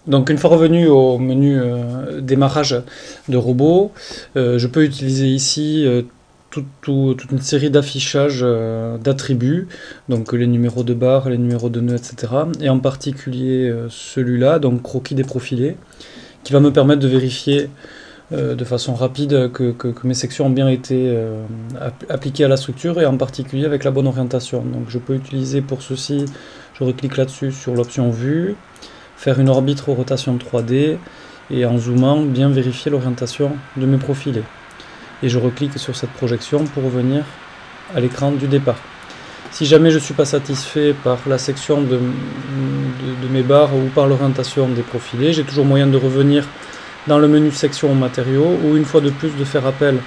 Donc une fois revenu au menu démarrage de robot, je peux utiliser ici toute une série d'affichages d'attributs, donc les numéros de barre, les numéros de nœuds, etc. Et en particulier celui-là, donc croquis déprofilé, qui va me permettre de vérifier de façon rapide que mes sections ont bien été appliquées à la structure et en particulier avec la bonne orientation. Donc je peux utiliser pour ceci, je reclique là-dessus sur l'option vue, faire une orbite rotation 3D et en zoomant bien vérifier l'orientation de mes profilés. Et je reclique sur cette projection pour revenir à l'écran du départ. Si jamais je ne suis pas satisfait par la section de mes barres ou par l'orientation des profilés, j'ai toujours moyen de revenir dans le menu section matériaux ou une fois de plus de faire appel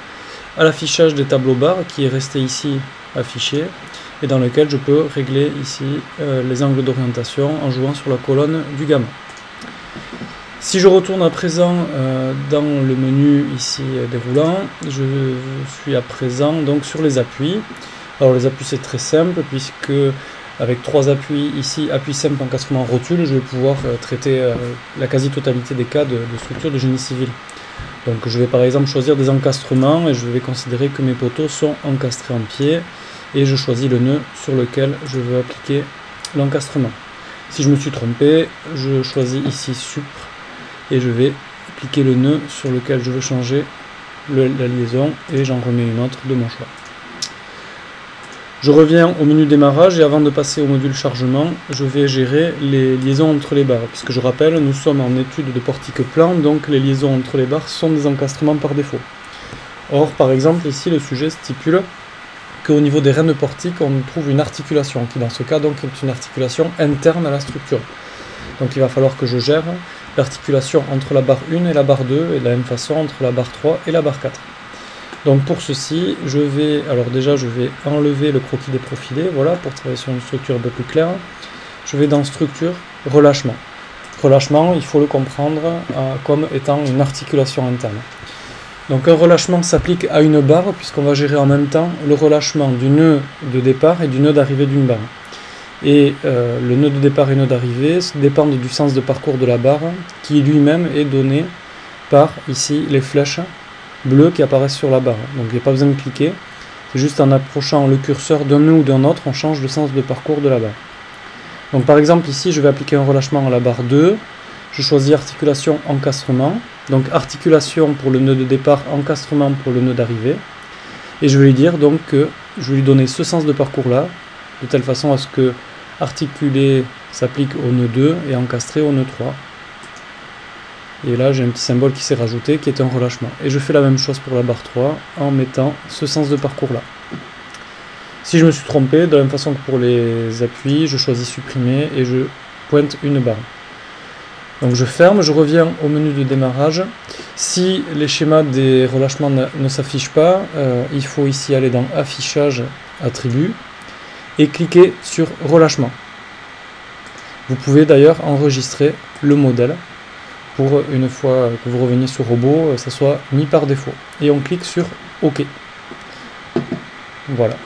à l'affichage des tableaux barres qui est resté ici affiché et dans lequel je peux régler ici les angles d'orientation en jouant sur la colonne du gamma. Si je retourne à présent dans le menu ici déroulant, je suis à présent donc sur les appuis. Alors les appuis c'est très simple puisque avec 3 appuis ici, appui simple, encastrement, rotule, je vais pouvoir traiter la quasi-totalité des cas de structure de génie civil. Donc je vais par exemple choisir des encastrements et je vais considérer que mes poteaux sont encastrés en pied et je choisis le nœud sur lequel je veux appliquer l'encastrement. Si je me suis trompé, je choisis ici supr et je vais appliquer le nœud sur lequel je veux changer la liaison et j'en remets une autre de mon choix. Je reviens au menu démarrage et avant de passer au module chargement, je vais gérer les liaisons entre les barres. Puisque je rappelle, nous sommes en étude de portique plan, donc les liaisons entre les barres sont des encastrements par défaut. Or, par exemple, ici, le sujet stipule qu'au niveau des rênes portiques, on trouve une articulation, qui dans ce cas donc est une articulation interne à la structure. Donc il va falloir que je gère l'articulation entre la barre 1 et la barre 2, et de la même façon entre la barre 3 et la barre 4. Donc pour ceci, je vais enlever le croquis déprofilé, voilà, pour travailler sur une structure un peu plus claire. Je vais dans structure, relâchement. Relâchement, il faut le comprendre comme étant une articulation interne. Donc un relâchement s'applique à une barre, puisqu'on va gérer en même temps le relâchement du nœud de départ et du nœud d'arrivée d'une barre. Et le nœud de départ et le nœud d'arrivée dépendent du sens de parcours de la barre, qui lui-même est donné par ici les flèches bleues qui apparaissent sur la barre. Donc il n'y a pas besoin de cliquer, c'est juste en approchant le curseur d'un nœud ou d'un autre, on change le sens de parcours de la barre. Donc par exemple ici je vais appliquer un relâchement à la barre 2, je choisis articulation encastrement, donc articulation pour le nœud de départ, encastrement pour le nœud d'arrivée, et je vais lui dire donc que je vais lui donner ce sens de parcours là, de telle façon à ce que articuler s'applique au nœud 2 et encastré au nœud 3. Et là j'ai un petit symbole qui s'est rajouté qui est un relâchement. Et je fais la même chose pour la barre 3 en mettant ce sens de parcours là. Si je me suis trompé, de la même façon que pour les appuis, je choisis supprimer et je pointe une barre. Donc je ferme, je reviens au menu de démarrage. Si les schémas des relâchements ne s'affichent pas, il faut ici aller dans affichage attributs et cliquer sur relâchement. Vous pouvez d'ailleurs enregistrer le modèle pour une fois que vous reveniez sur robot, ça soit mis par défaut. Et on clique sur OK. Voilà.